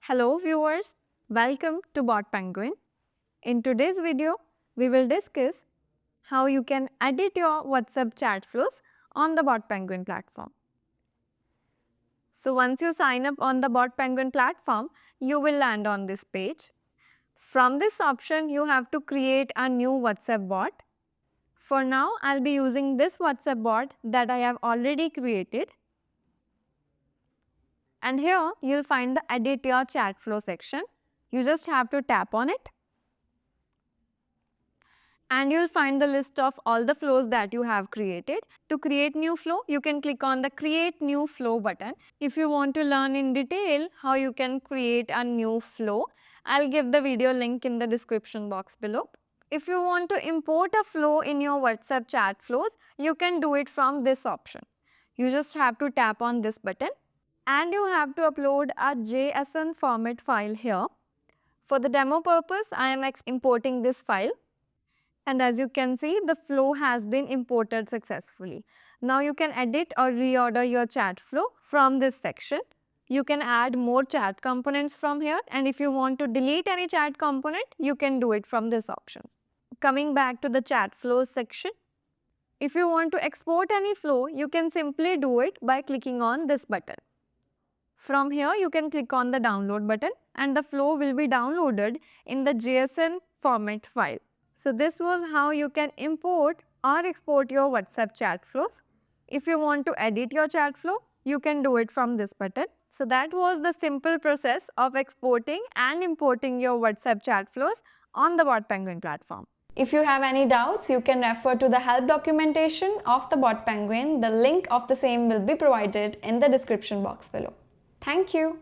Hello viewers, welcome to BotPenguin. In today's video, we will discuss how you can edit your WhatsApp chat flows on the BotPenguin platform. So once you sign up on the BotPenguin platform, you will land on this page. From this option, you have to create a new WhatsApp bot. For now, I'll be using this WhatsApp bot that I have already created. And here you'll find the edit your chat flow section. You just have to tap on it. And you'll find the list of all the flows that you have created. To create new flow, you can click on the create new flow button. If you want to learn in detail how you can create a new flow, I'll give the video link in the description box below. If you want to import a flow in your WhatsApp chat flows, you can do it from this option. You just have to tap on this button. And you have to upload a JSON format file here. For the demo purpose, I am importing this file. And as you can see, the flow has been imported successfully. Now you can edit or reorder your chat flow from this section. You can add more chat components from here, and if you want to delete any chat component, you can do it from this option. Coming back to the chat flows section. If you want to export any flow, you can simply do it by clicking on this button. From here, you can click on the download button and the flow will be downloaded in the JSON format file. So this was how you can import or export your WhatsApp chat flows. If you want to edit your chat flow, you can do it from this button. So that was the simple process of exporting and importing your WhatsApp chat flows on the BotPenguin platform. If you have any doubts, you can refer to the help documentation of the BotPenguin. The link of the same will be provided in the description box below. Thank you.